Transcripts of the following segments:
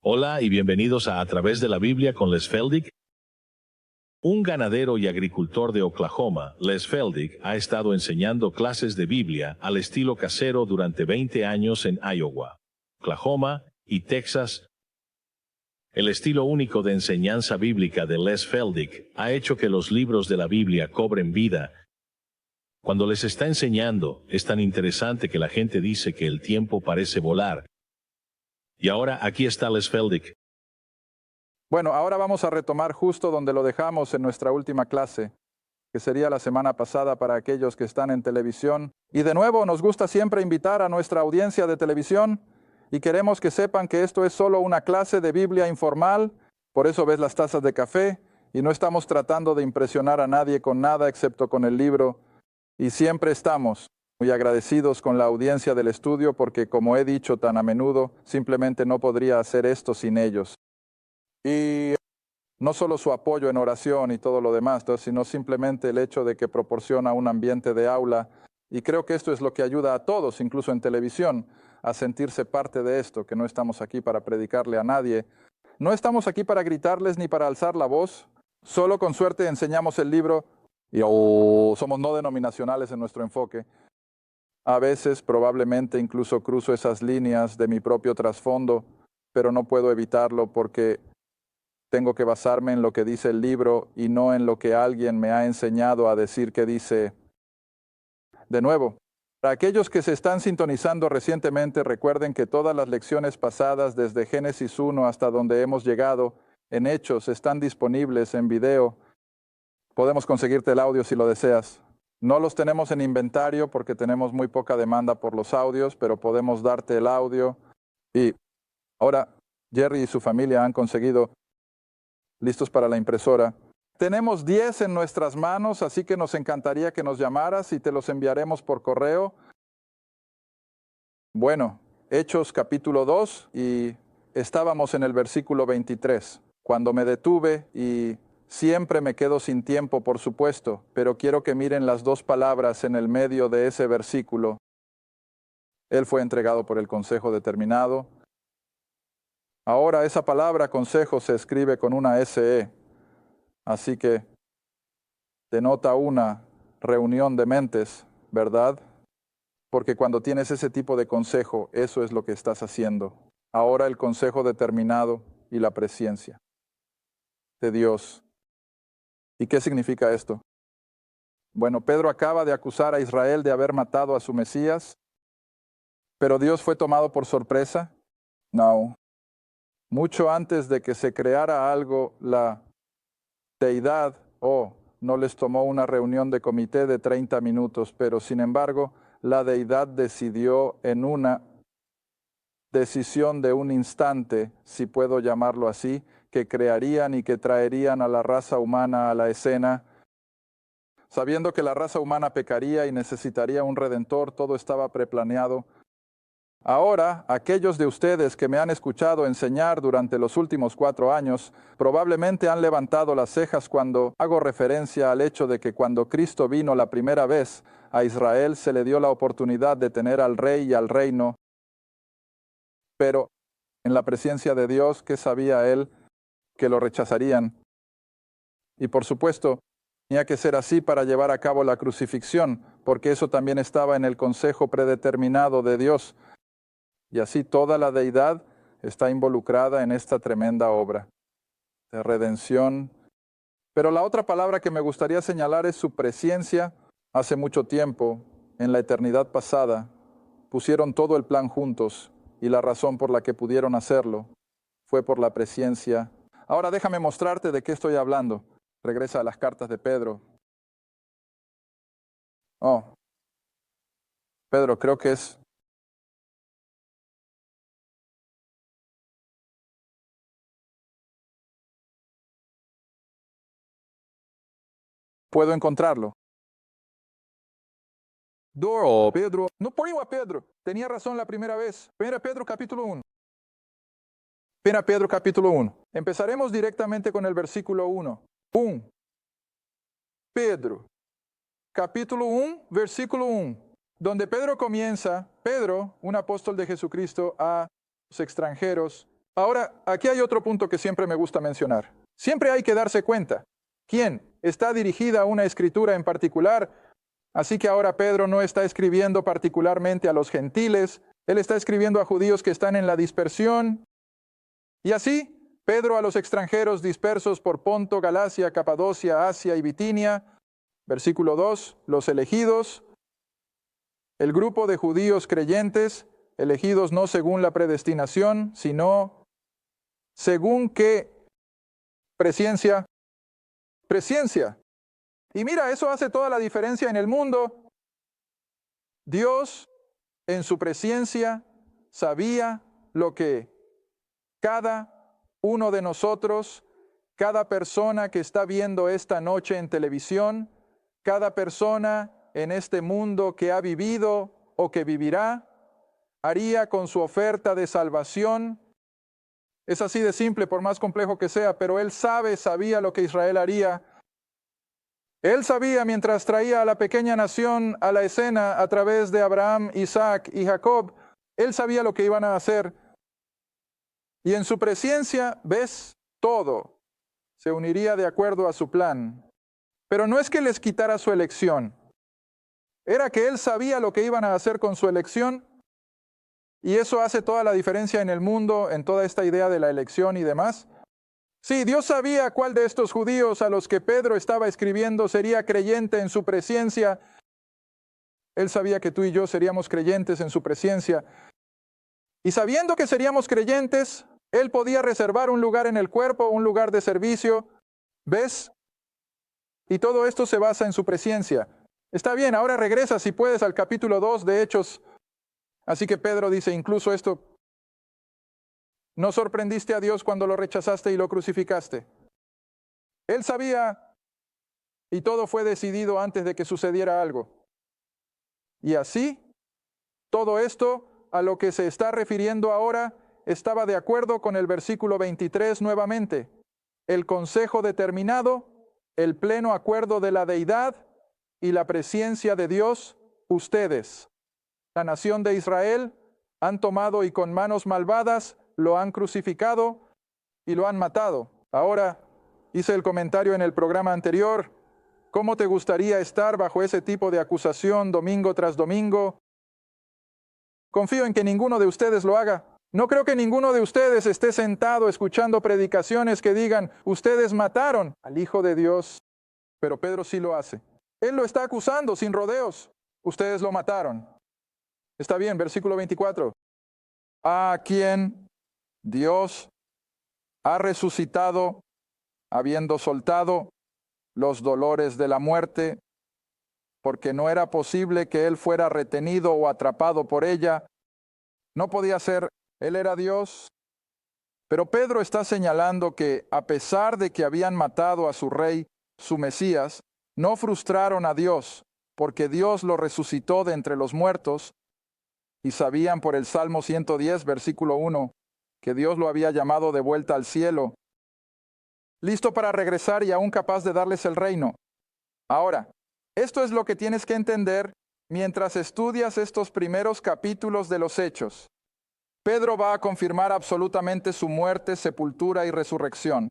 Hola y bienvenidos a Través de la Biblia con Les Feldick. Un ganadero y agricultor de Oklahoma, Les Feldick, ha estado enseñando clases de Biblia al estilo casero durante 20 años en Iowa, Oklahoma y Texas. El estilo único de enseñanza bíblica de Les Feldick ha hecho que los libros de la Biblia cobren vida. Cuando les está enseñando, es tan interesante que la gente dice que el tiempo parece volar. Y ahora aquí está Les Feldick. Bueno, ahora vamos a retomar justo donde lo dejamos en nuestra última clase, que sería la semana pasada para aquellos que están en televisión. Y de nuevo, nos gusta siempre invitar a nuestra audiencia de televisión y queremos que sepan que esto es solo una clase de Biblia informal, por eso ves las tazas de café y no estamos tratando de impresionar a nadie con nada excepto con el libro. Y siempre estamos muy agradecidos con la audiencia del estudio porque, como he dicho tan a menudo, simplemente no podría hacer esto sin ellos. Y no solo su apoyo en oración y todo lo demás, sino simplemente el hecho de que proporciona un ambiente de aula. Y creo que esto es lo que ayuda a todos, incluso en televisión, a sentirse parte de esto, que no estamos aquí para predicarle a nadie. No estamos aquí para gritarles ni para alzar la voz. Solo con suerte enseñamos el libro y somos no denominacionales en nuestro enfoque. A veces probablemente incluso cruzo esas líneas de mi propio trasfondo, pero no puedo evitarlo porque tengo que basarme en lo que dice el libro y no en lo que alguien me ha enseñado a decir que dice. De nuevo, para aquellos que se están sintonizando recientemente, recuerden que todas las lecciones pasadas desde Génesis 1 hasta donde hemos llegado en Hechos están disponibles en video. Podemos conseguirte el audio si lo deseas. No los tenemos en inventario porque tenemos muy poca demanda por los audios, pero podemos darte el audio. Y ahora Jerry y su familia han conseguido listos para la impresora. Tenemos 10 en nuestras manos, así que nos encantaría que nos llamaras y te los enviaremos por correo. Bueno, Hechos capítulo 2 y estábamos en el versículo 23. Cuando me detuve y siempre me quedo sin tiempo, por supuesto, pero quiero que miren las dos palabras en el medio de ese versículo. Él fue entregado por el consejo determinado. Ahora esa palabra consejo se escribe con una SE, así que denota una reunión de mentes, ¿verdad? Porque cuando tienes ese tipo de consejo, eso es lo que estás haciendo. Ahora el consejo determinado y la presciencia de Dios. ¿Y qué significa esto? Bueno, Pedro acaba de acusar a Israel de haber matado a su Mesías, pero Dios fue tomado por sorpresa. No. Mucho antes de que se creara algo, la deidad, no les tomó una reunión de comité de 30 minutos, pero sin embargo, la deidad decidió en una decisión de un instante, si puedo llamarlo así, que crearían y que traerían a la raza humana a la escena. Sabiendo que la raza humana pecaría y necesitaría un redentor, todo estaba preplaneado. Ahora, aquellos de ustedes que me han escuchado enseñar durante los últimos 4 años, probablemente han levantado las cejas cuando hago referencia al hecho de que cuando Cristo vino la primera vez, a Israel se le dio la oportunidad de tener al rey y al reino. Pero en la presencia de Dios, ¿qué sabía él? Que lo rechazarían. Y por supuesto, tenía que ser así para llevar a cabo la crucifixión, porque eso también estaba en el consejo predeterminado de Dios. Y así toda la deidad está involucrada en esta tremenda obra de redención. Pero la otra palabra que me gustaría señalar es su presciencia. Hace mucho tiempo, en la eternidad pasada, pusieron todo el plan juntos y la razón por la que pudieron hacerlo fue por la presciencia. Ahora déjame mostrarte de qué estoy hablando. Regresa a las cartas de Pedro. Pedro, creo que es... ¿Puedo encontrarlo? Pedro. No pongo a Pedro. Tenía razón la primera vez. Primera Pedro capítulo 1. Primera Pedro capítulo 1. Empezaremos directamente con el versículo 1. Pedro. Capítulo 1, versículo 1. Donde Pedro comienza, Pedro, un apóstol de Jesucristo, a los extranjeros, Ahora, aquí hay otro punto que siempre me gusta mencionar. Siempre hay que darse cuenta. ¿Quién está dirigida a una escritura en particular? Así que ahora Pedro no está escribiendo particularmente a los gentiles, él está escribiendo a judíos que están en la dispersión. Y así, Pedro a los extranjeros dispersos por Ponto, Galacia, Capadocia, Asia y Bitinia. Versículo 2, los elegidos, el grupo de judíos creyentes, elegidos no según la predestinación, sino según qué presciencia. Y mira, eso hace toda la diferencia en el mundo. Dios, en su presciencia, sabía lo que cada uno de nosotros, cada persona que está viendo esta noche en televisión, cada persona en este mundo que ha vivido o que vivirá, haría con su oferta de salvación. Es así de simple, por más complejo que sea, pero él sabía lo que Israel haría. Él sabía mientras traía a la pequeña nación a la escena a través de Abraham, Isaac y Jacob, él sabía lo que iban a hacer. Y en su presciencia, ves, todo se uniría de acuerdo a su plan. Pero no es que les quitara su elección. Era que él sabía lo que iban a hacer con su elección. Y eso hace toda la diferencia en el mundo, en toda esta idea de la elección y demás. Sí, Dios sabía cuál de estos judíos a los que Pedro estaba escribiendo sería creyente en su presciencia. Él sabía que tú y yo seríamos creyentes en su presciencia. Y sabiendo que seríamos creyentes, Él podía reservar un lugar en el cuerpo, un lugar de servicio. ¿Ves? Y todo esto se basa en su presciencia. Está bien, ahora regresa si puedes al capítulo 2 de Hechos. Así que Pedro dice, incluso esto, ¿no sorprendiste a Dios cuando lo rechazaste y lo crucificaste? Él sabía y todo fue decidido antes de que sucediera algo. Y así, todo esto a lo que se está refiriendo ahora estaba de acuerdo con el versículo 23 nuevamente. El consejo determinado, el pleno acuerdo de la deidad y la presciencia de Dios, ustedes, la nación de Israel, han tomado y con manos malvadas lo han crucificado y lo han matado. Ahora, hice el comentario en el programa anterior, ¿cómo te gustaría estar bajo ese tipo de acusación domingo tras domingo? Confío en que ninguno de ustedes lo haga. No creo que ninguno de ustedes esté sentado escuchando predicaciones que digan, ustedes mataron al Hijo de Dios. Pero Pedro sí lo hace. Él lo está acusando sin rodeos. Ustedes lo mataron. Está bien, versículo 24. A quien Dios ha resucitado, habiendo soltado los dolores de la muerte, porque no era posible que él fuera retenido o atrapado por ella. No podía ser, él era Dios. Pero Pedro está señalando que a pesar de que habían matado a su rey, su Mesías, no frustraron a Dios, porque Dios lo resucitó de entre los muertos, y sabían por el Salmo 110, versículo 1, que Dios lo había llamado de vuelta al cielo, listo para regresar y aún capaz de darles el reino. Ahora, esto es lo que tienes que entender mientras estudias estos primeros capítulos de los Hechos. Pedro va a confirmar absolutamente su muerte, sepultura y resurrección.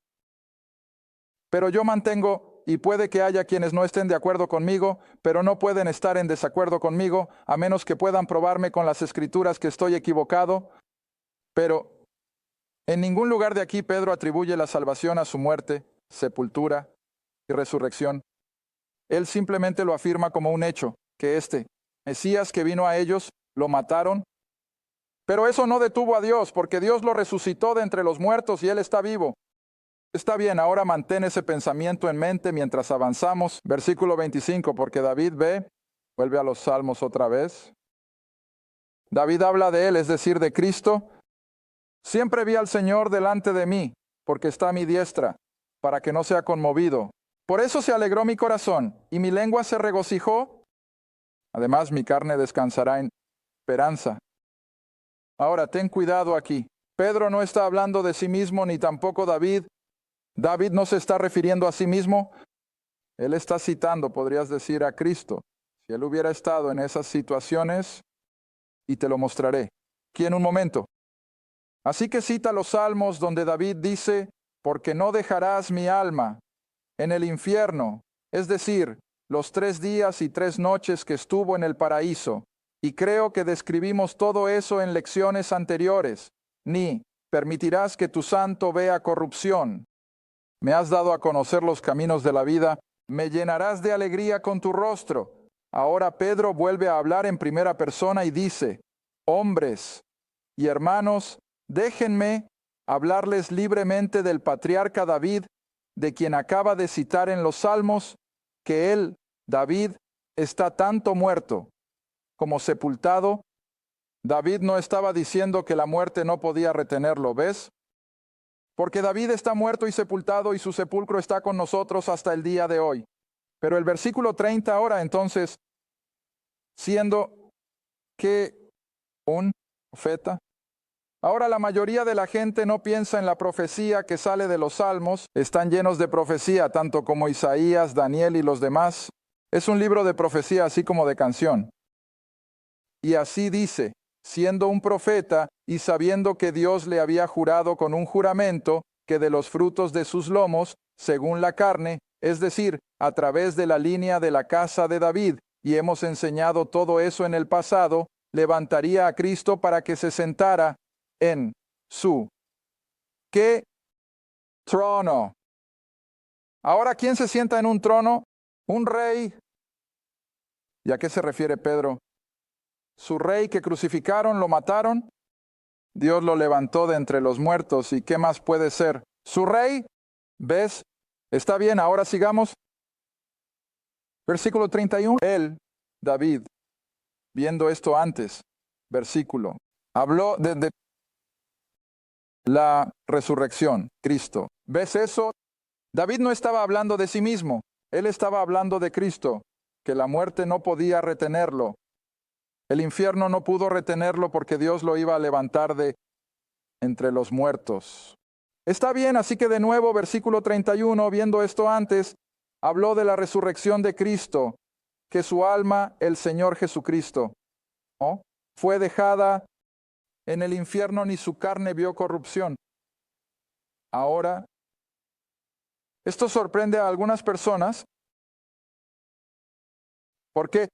Pero yo mantengo, y puede que haya quienes no estén de acuerdo conmigo, pero no pueden estar en desacuerdo conmigo, a menos que puedan probarme con las Escrituras que estoy equivocado. Pero en ningún lugar de aquí Pedro atribuye la salvación a su muerte, sepultura y resurrección. Él simplemente lo afirma como un hecho, que este Mesías que vino a ellos, lo mataron. Pero eso no detuvo a Dios, porque Dios lo resucitó de entre los muertos y Él está vivo. Está bien, ahora mantén ese pensamiento en mente mientras avanzamos. Versículo 25, porque David vuelve a los Salmos otra vez. David habla de Él, es decir, de Cristo. Siempre vi al Señor delante de mí, porque está a mi diestra, para que no sea conmovido. Por eso se alegró mi corazón, y mi lengua se regocijó. Además, mi carne descansará en esperanza. Ahora, ten cuidado aquí. Pedro no está hablando de sí mismo, ni tampoco David. David no se está refiriendo a sí mismo. Él está citando, podrías decir, a Cristo. Si él hubiera estado en esas situaciones, y te lo mostraré. Aquí en un momento. Así que cita los Salmos donde David dice, porque no dejarás mi alma en el infierno, es decir, los 3 días y 3 noches que estuvo en el paraíso. Y creo que describimos todo eso en lecciones anteriores. Ni permitirás que tu santo vea corrupción. Me has dado a conocer los caminos de la vida, me llenarás de alegría con tu rostro. Ahora Pedro vuelve a hablar en primera persona y dice, hombres y hermanos, déjenme hablarles libremente del patriarca David, de quien acaba de citar en los Salmos, que él, David, está tanto muerto como sepultado. David no estaba diciendo que la muerte no podía retenerlo, ¿ves? Porque David está muerto y sepultado y su sepulcro está con nosotros hasta el día de hoy. Pero el versículo 30 ahora entonces, siendo que un profeta. Ahora la mayoría de la gente no piensa en la profecía que sale de los Salmos. Están llenos de profecía, tanto como Isaías, Daniel y los demás. Es un libro de profecía así como de canción. Y así dice, siendo un profeta y sabiendo que Dios le había jurado con un juramento que de los frutos de sus lomos, según la carne, es decir, a través de la línea de la casa de David, y hemos enseñado todo eso en el pasado, levantaría a Cristo para que se sentara en su ¿qué? Trono. Ahora, ¿quién se sienta en un trono? Un rey. ¿Y a qué se refiere Pedro? Su rey que crucificaron, lo mataron. Dios lo levantó de entre los muertos. ¿Y qué más puede ser? Su rey. ¿Ves? Está bien, ahora sigamos. Versículo 31. Él, David, viendo esto antes, versículo, habló de la resurrección, Cristo. ¿Ves eso? David no estaba hablando de sí mismo. Él estaba hablando de Cristo, que la muerte no podía retenerlo. El infierno no pudo retenerlo porque Dios lo iba a levantar de entre los muertos. Está bien, así que de nuevo, versículo 31, viendo esto antes, habló de la resurrección de Cristo, que su alma, el Señor Jesucristo, ¿no?, fue dejada en el infierno, ni su carne vio corrupción. Ahora, esto sorprende a algunas personas, porque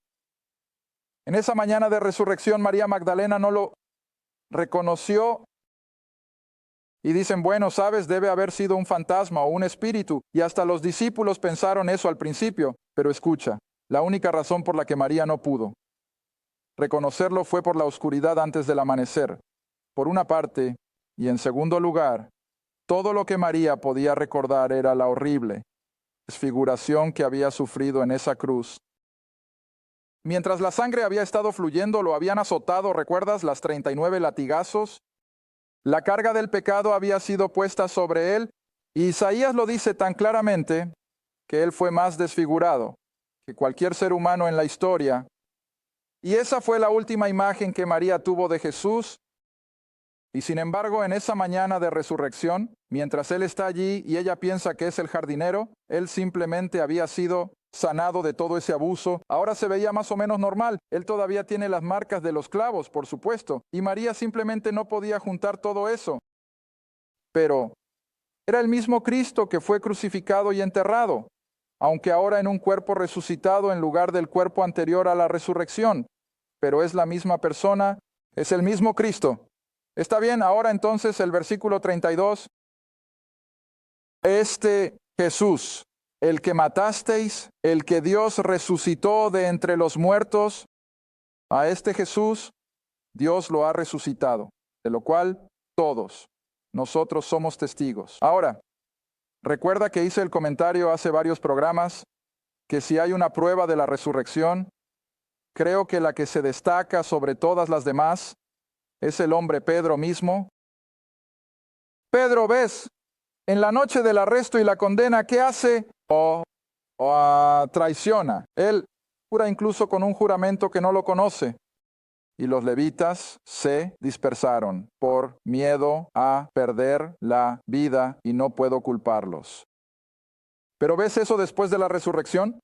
en esa mañana de resurrección María Magdalena no lo reconoció y dicen, bueno, sabes, debe haber sido un fantasma o un espíritu, y hasta los discípulos pensaron eso al principio, pero escucha, la única razón por la que María no pudo reconocerlo fue por la oscuridad antes del amanecer, por una parte, y en segundo lugar, todo lo que María podía recordar era la horrible desfiguración que había sufrido en esa cruz. Mientras la sangre había estado fluyendo, lo habían azotado, ¿recuerdas? Las 39 latigazos. La carga del pecado había sido puesta sobre él, y Isaías lo dice tan claramente que él fue más desfigurado que cualquier ser humano en la historia. Y esa fue la última imagen que María tuvo de Jesús. Y sin embargo, en esa mañana de resurrección, mientras él está allí y ella piensa que es el jardinero, él simplemente había sido sanado de todo ese abuso. Ahora se veía más o menos normal. Él todavía tiene las marcas de los clavos, por supuesto. Y María simplemente no podía juntar todo eso. Pero era el mismo Cristo que fue crucificado y enterrado, aunque ahora en un cuerpo resucitado en lugar del cuerpo anterior a la resurrección. Pero es la misma persona, es el mismo Cristo. Está bien, ahora entonces el versículo 32. Este Jesús, el que matasteis, el que Dios resucitó de entre los muertos, a este Jesús Dios lo ha resucitado, de lo cual todos nosotros somos testigos. Ahora, recuerda que hice el comentario hace varios programas que si hay una prueba de la resurrección, creo que la que se destaca sobre todas las demás es el hombre Pedro mismo. Pedro, ¿ves? En la noche del arresto y la condena, ¿qué hace? Traiciona. Él jura incluso con un juramento que no lo conoce. Y los levitas se dispersaron por miedo a perder la vida y no puedo culparlos. Pero ¿ves eso después de la resurrección?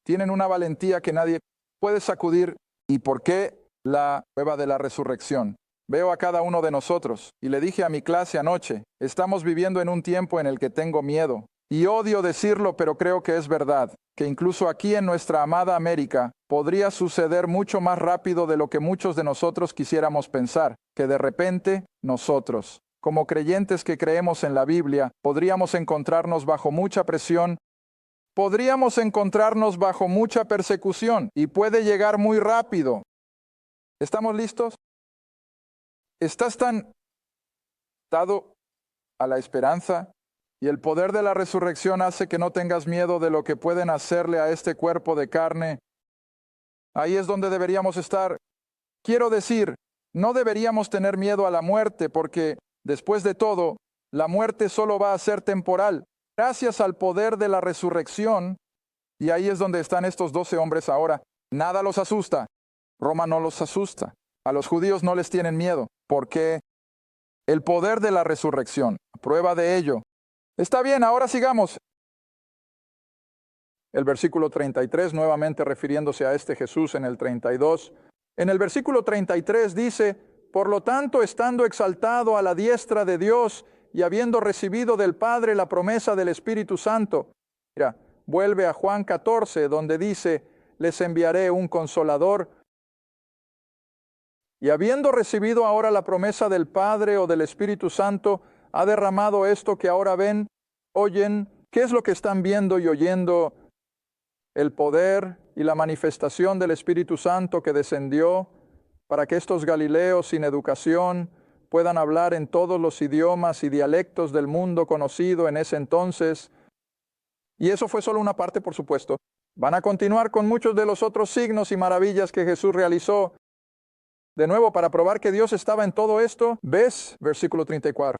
Tienen una valentía que nadie puede sacudir. ¿Y por qué la prueba de la resurrección? Veo a cada uno de nosotros, y le dije a mi clase anoche, estamos viviendo en un tiempo en el que tengo miedo. Y odio decirlo, pero creo que es verdad, que incluso aquí en nuestra amada América podría suceder mucho más rápido de lo que muchos de nosotros quisiéramos pensar, que de repente nosotros, como creyentes que creemos en la Biblia, podríamos encontrarnos bajo mucha presión, podríamos encontrarnos bajo mucha persecución, y puede llegar muy rápido. ¿Estamos listos? ¿Estás tan dado a la esperanza? Y el poder de la resurrección hace que no tengas miedo de lo que pueden hacerle a este cuerpo de carne. Ahí es donde deberíamos estar. Quiero decir, no deberíamos tener miedo a la muerte, porque, después de todo, la muerte solo va a ser temporal. Gracias al poder de la resurrección, y ahí es donde están estos 12 hombres ahora, nada los asusta. Roma no los asusta. A los judíos no les tienen miedo, porque el poder de la resurrección, prueba de ello. Está bien, ahora sigamos. El versículo 33, nuevamente refiriéndose a este Jesús en el 32. En el versículo 33 dice, por lo tanto, estando exaltado a la diestra de Dios y habiendo recibido del Padre la promesa del Espíritu Santo. Mira, vuelve a Juan 14, donde dice, les enviaré un consolador. Y habiendo recibido ahora la promesa del Padre o del Espíritu Santo, ha derramado esto que ahora ven, oyen. ¿Qué es lo que están viendo y oyendo? El poder y la manifestación del Espíritu Santo que descendió para que estos galileos sin educación puedan hablar en todos los idiomas y dialectos del mundo conocido en ese entonces. Y eso fue solo una parte, por supuesto. Van a continuar con muchos de los otros signos y maravillas que Jesús realizó. De nuevo, para probar que Dios estaba en todo esto, ¿ves? Versículo 34.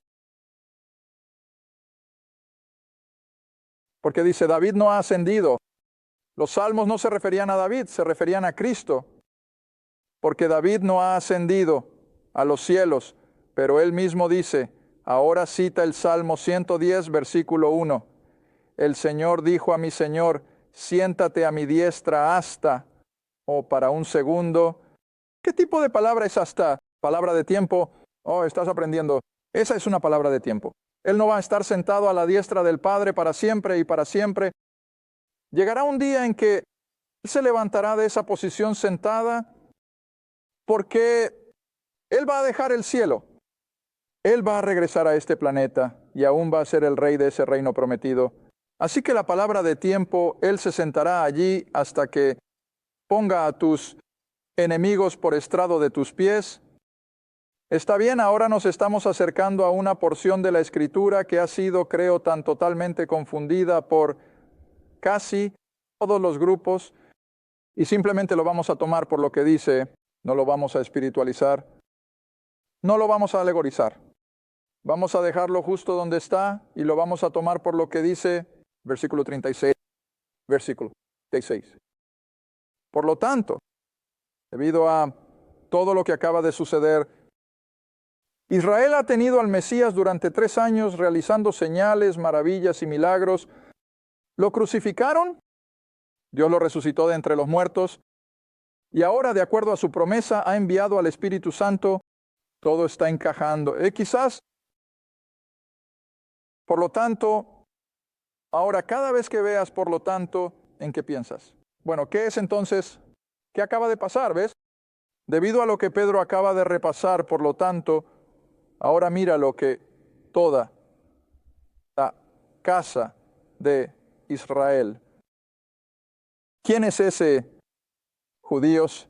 Porque dice, David no ha ascendido. Los salmos no se referían a David, se referían a Cristo. Porque David no ha ascendido a los cielos, pero él mismo dice, ahora cita el Salmo 110, versículo 1. El Señor dijo a mi Señor, siéntate a mi diestra hasta, o para un segundo. ¿Qué tipo de palabra es hasta? Palabra de tiempo. Oh, estás aprendiendo. Esa es una palabra de tiempo. Él no va a estar sentado a la diestra del Padre para siempre y para siempre. Llegará un día en que Él se levantará de esa posición sentada porque Él va a dejar el cielo. Él va a regresar a este planeta y aún va a ser el rey de ese reino prometido. Así que la palabra de tiempo, Él se sentará allí hasta que ponga a tus enemigos por estrado de tus pies. Está bien, ahora nos estamos acercando a una porción de la Escritura que ha sido, creo, tan totalmente confundida por casi todos los grupos, y simplemente lo vamos a tomar por lo que dice, no lo vamos a espiritualizar, no lo vamos a alegorizar. Vamos a dejarlo justo donde está y lo vamos a tomar por lo que dice, versículo 36, versículo 36. Por lo tanto, debido a todo lo que acaba de suceder, Israel ha tenido al Mesías durante 3 años realizando señales, maravillas y milagros. Lo crucificaron, Dios lo resucitó de entre los muertos, y ahora, de acuerdo a su promesa, ha enviado al Espíritu Santo. Todo está encajando. Quizás, por lo tanto, ahora cada vez que veas por lo tanto, ¿en qué piensas? Bueno, ¿qué es entonces? ¿Qué acaba de pasar? ¿Ves? Debido a lo que Pedro acaba de repasar, por lo tanto, ahora mira lo que toda la casa de Israel. ¿Quién es ese? Judíos.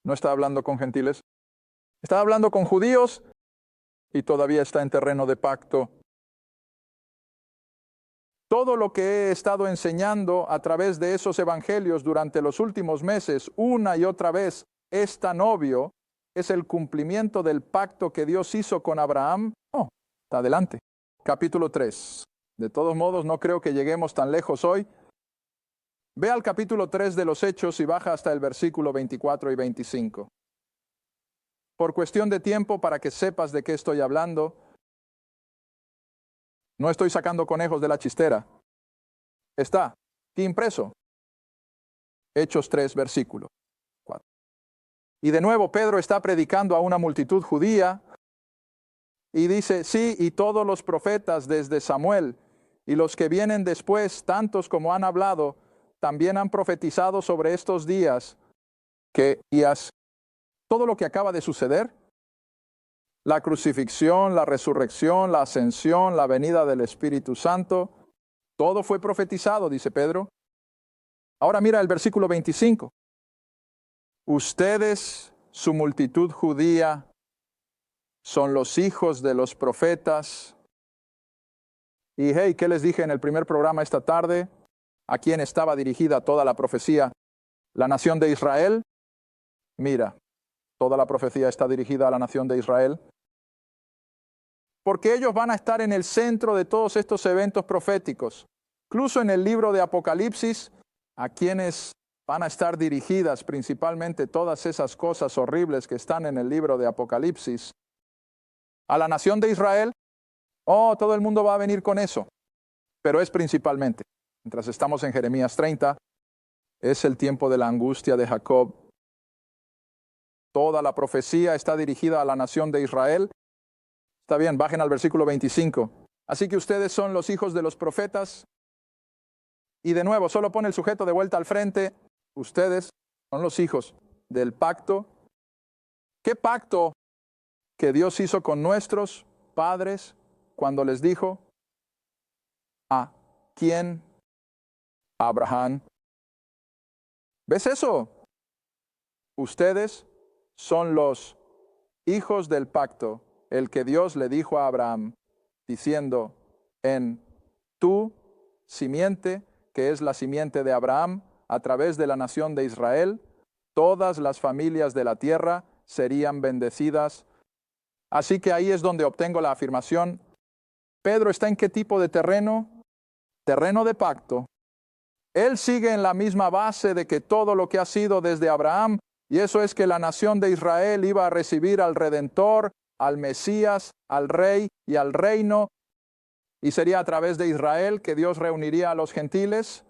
No está hablando con gentiles. Está hablando con judíos y todavía está en terreno de pacto. Todo lo que he estado enseñando a través de esos evangelios durante los últimos meses, una y otra vez, es tan obvio, es el cumplimiento del pacto que Dios hizo con Abraham. Oh, está adelante. Capítulo 3. De todos modos, no creo que lleguemos tan lejos hoy. Ve al capítulo 3 de los Hechos y baja hasta el versículo 24 y 25. Por cuestión de tiempo, para que sepas de qué estoy hablando, no estoy sacando conejos de la chistera. Está aquí impreso. Hechos 3, versículo 4. Y de nuevo Pedro está predicando a una multitud judía y dice, sí, y todos los profetas desde Samuel y los que vienen después, tantos como han hablado, también han profetizado sobre estos días que todo lo que acaba de suceder, la crucifixión, la resurrección, la ascensión, la venida del Espíritu Santo, todo fue profetizado, dice Pedro. Ahora mira el versículo 25. Ustedes, su multitud judía, son los hijos de los profetas. Y hey, ¿qué les dije en el primer programa esta tarde? ¿A quién estaba dirigida toda la profecía? ¿La nación de Israel? Mira, toda la profecía está dirigida a la nación de Israel. Porque ellos van a estar en el centro de todos estos eventos proféticos. Incluso en el libro de Apocalipsis, a quienes van a estar dirigidas principalmente todas esas cosas horribles que están en el libro de Apocalipsis. A la nación de Israel, todo el mundo va a venir con eso. Pero es principalmente, mientras estamos en Jeremías 30, es el tiempo de la angustia de Jacob. Toda la profecía está dirigida a la nación de Israel. Está bien, bajen al versículo 25. Así que ustedes son los hijos de los profetas. Y de nuevo, solo pone el sujeto de vuelta al frente. Ustedes son los hijos del pacto. ¿Qué pacto que Dios hizo con nuestros padres cuando les dijo? ¿A quién? Abraham. ¿Ves eso? Ustedes son los hijos del pacto, el que Dios le dijo a Abraham, diciendo, en tu simiente, que es la simiente de Abraham, a través de la nación de Israel, todas las familias de la tierra serían bendecidas. Así que ahí es donde obtengo la afirmación. Pedro está en qué tipo de terreno? Terreno de pacto. Él sigue en la misma base de que todo lo que ha sido desde Abraham, y eso es que la nación de Israel iba a recibir al Redentor, al Mesías, al Rey y al reino, y sería a través de Israel que Dios reuniría a los gentiles.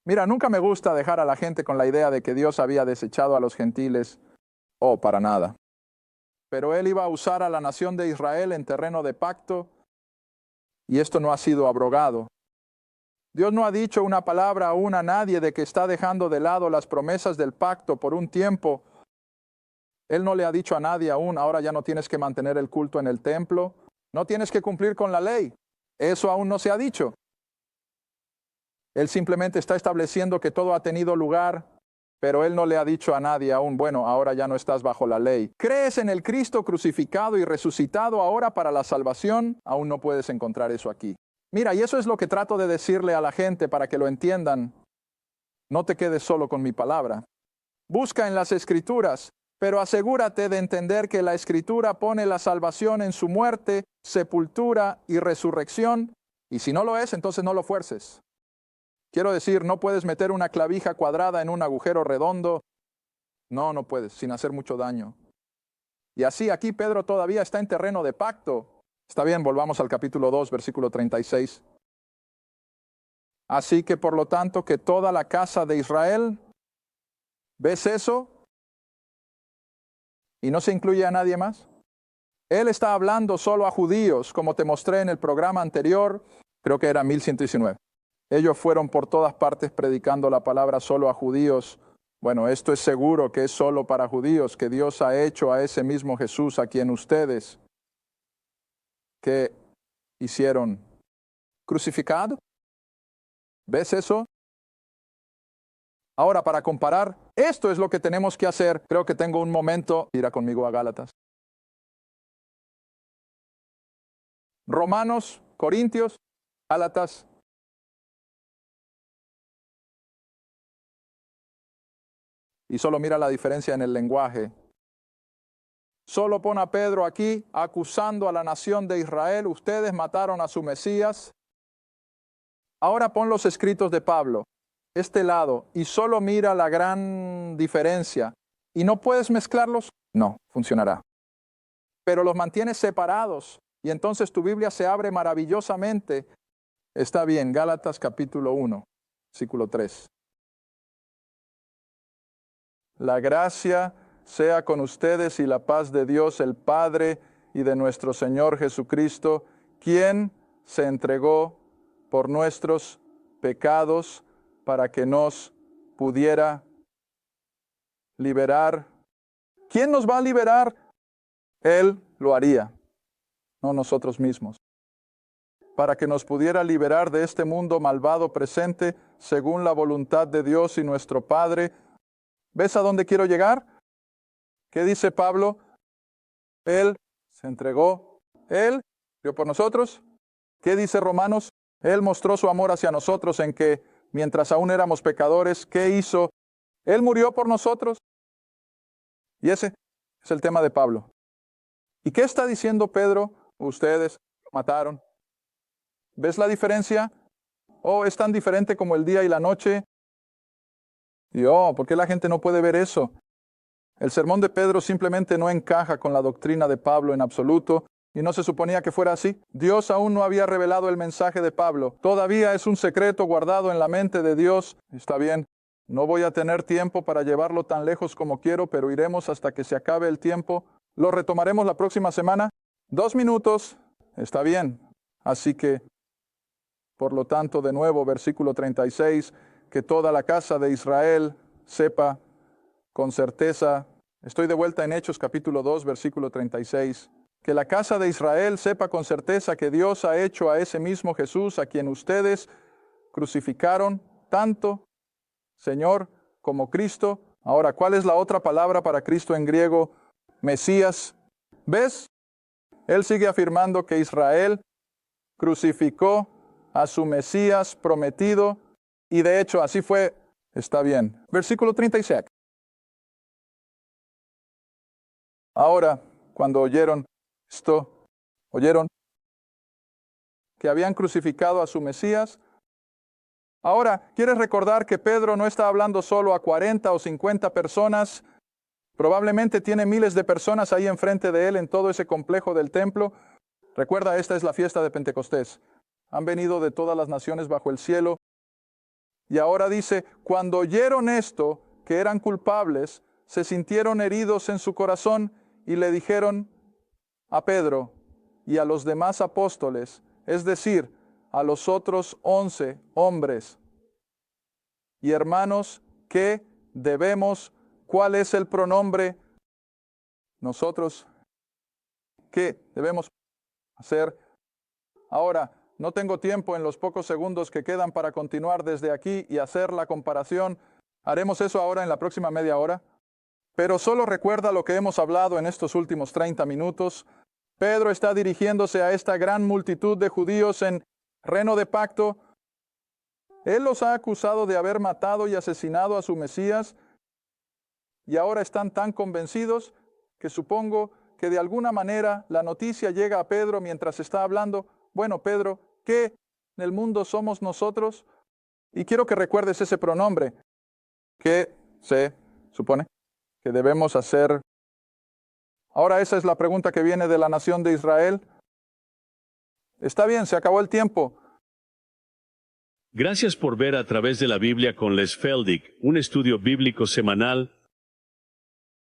Mira, nunca me gusta dejar a la gente con la idea de que Dios había desechado a los gentiles, para nada. Pero Él iba a usar a la nación de Israel en terreno de pacto, y esto no ha sido abrogado. Dios no ha dicho una palabra aún a nadie de que está dejando de lado las promesas del pacto por un tiempo. Él no le ha dicho a nadie aún, ahora ya no tienes que mantener el culto en el templo, no tienes que cumplir con la ley. Eso aún no se ha dicho. Él simplemente está estableciendo que todo ha tenido lugar, pero Él no le ha dicho a nadie aún, bueno, ahora ya no estás bajo la ley. ¿Crees en el Cristo crucificado y resucitado ahora para la salvación? Aún no puedes encontrar eso aquí. Mira, y eso es lo que trato de decirle a la gente para que lo entiendan. No te quedes solo con mi palabra. Busca en las Escrituras, pero asegúrate de entender que la Escritura pone la salvación en su muerte, sepultura y resurrección. Y si no lo es, entonces no lo fuerces. Quiero decir, no puedes meter una clavija cuadrada en un agujero redondo. No puedes, sin hacer mucho daño. Y así aquí Pedro todavía está en terreno de pacto. Está bien, volvamos al capítulo 2, versículo 36. Así que por lo tanto que toda la casa de Israel, ¿ves eso? ¿Y no se incluye a nadie más? Él está hablando solo a judíos, como te mostré en el programa anterior, creo que era 1119. Ellos fueron por todas partes predicando la palabra solo a judíos. Bueno, esto es seguro que es solo para judíos, que Dios ha hecho a ese mismo Jesús a quien ustedes que hicieron crucificado. ¿Ves eso? Ahora, para comparar, esto es lo que tenemos que hacer. Creo que tengo un momento. Mira conmigo a Gálatas. Romanos, Corintios, Gálatas. Y solo mira la diferencia en el lenguaje. Solo pon a Pedro aquí acusando a la nación de Israel. Ustedes mataron a su Mesías. Ahora pon los escritos de Pablo, este lado, y solo mira la gran diferencia. ¿Y no puedes mezclarlos? No, funcionará. Pero los mantienes separados y entonces tu Biblia se abre maravillosamente. Está bien, Gálatas capítulo 1, versículo 3. La gracia sea con ustedes y la paz de Dios el Padre y de nuestro Señor Jesucristo, quien se entregó por nuestros pecados para que nos pudiera liberar. ¿Quién nos va a liberar? Él lo haría, no nosotros mismos. Para que nos pudiera liberar de este mundo malvado presente, según la voluntad de Dios y nuestro Padre. ¿Ves a dónde quiero llegar? ¿Qué dice Pablo? Él se entregó, Él dio por nosotros. ¿Qué dice Romanos? Él mostró su amor hacia nosotros en que, mientras aún éramos pecadores, ¿qué hizo? Él murió por nosotros. Y ese es el tema de Pablo. ¿Y qué está diciendo Pedro? Ustedes lo mataron. ¿Ves la diferencia? Oh, es tan diferente como el día y la noche. Y ¿por qué la gente no puede ver eso? El sermón de Pedro simplemente no encaja con la doctrina de Pablo en absoluto, y no se suponía que fuera así. Dios aún no había revelado el mensaje de Pablo. Todavía es un secreto guardado en la mente de Dios. Está bien, no voy a tener tiempo para llevarlo tan lejos como quiero, pero iremos hasta que se acabe el tiempo. Lo retomaremos la próxima semana. 2 minutos. Está bien. Así que, por lo tanto, de nuevo, versículo 36, que toda la casa de Israel sepa con certeza. Estoy de vuelta en Hechos capítulo 2, versículo 36. Que la casa de Israel sepa con certeza que Dios ha hecho a ese mismo Jesús, a quien ustedes crucificaron, tanto Señor como Cristo. Ahora, ¿cuál es la otra palabra para Cristo en griego? Mesías. ¿Ves? Él sigue afirmando que Israel crucificó a su Mesías prometido, y de hecho así fue. Está bien. Versículo 36. Ahora, cuando oyeron esto, oyeron que habían crucificado a su Mesías. Ahora, ¿quieres recordar que Pedro no está hablando solo a 40 o 50 personas? Probablemente tiene miles de personas ahí enfrente de él en todo ese complejo del templo. Recuerda, esta es la fiesta de Pentecostés. Han venido de todas las naciones bajo el cielo. Y ahora dice, cuando oyeron esto, que eran culpables, se sintieron heridos en su corazón y le dijeron a Pedro y a los demás apóstoles, es decir, a los otros 11 hombres y hermanos, ¿qué debemos? ¿Cuál es el pronombre? Nosotros, ¿qué debemos hacer? Ahora, no tengo tiempo en los pocos segundos que quedan para continuar desde aquí y hacer la comparación. Haremos eso ahora en la próxima media hora. Pero solo recuerda lo que hemos hablado en estos últimos 30 minutos. Pedro está dirigiéndose a esta gran multitud de judíos en Reno de Pacto. Él los ha acusado de haber matado y asesinado a su Mesías, y ahora están tan convencidos que supongo que de alguna manera la noticia llega a Pedro mientras está hablando. Bueno, Pedro, ¿qué en el mundo somos nosotros? Y quiero que recuerdes ese pronombre que se supone que debemos hacer. Ahora esa es la pregunta que viene de la nación de Israel. Está bien, se acabó el tiempo. Gracias por ver A Través de la Biblia con Les Feldick, un estudio bíblico semanal.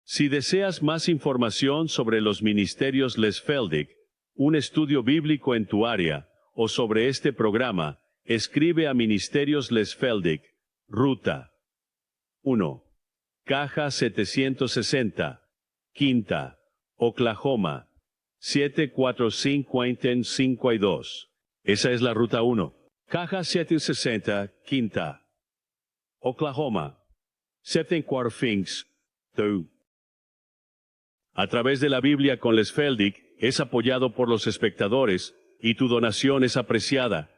Si deseas más información sobre los ministerios Les Feldick, un estudio bíblico en tu área, o sobre este programa, escribe a Ministerios Les Feldick, Ruta 1, Caja 760, Quinta, Oklahoma, 74552. Esa es la Ruta 1. Caja 760, Quinta, Oklahoma, 74552. A Través de la Biblia con Les Feldick es apoyado por los espectadores, y tu donación es apreciada.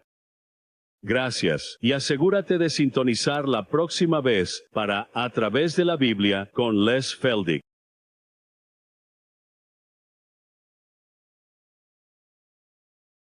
Gracias, y asegúrate de sintonizar la próxima vez para A Través de la Biblia con Les Feldick.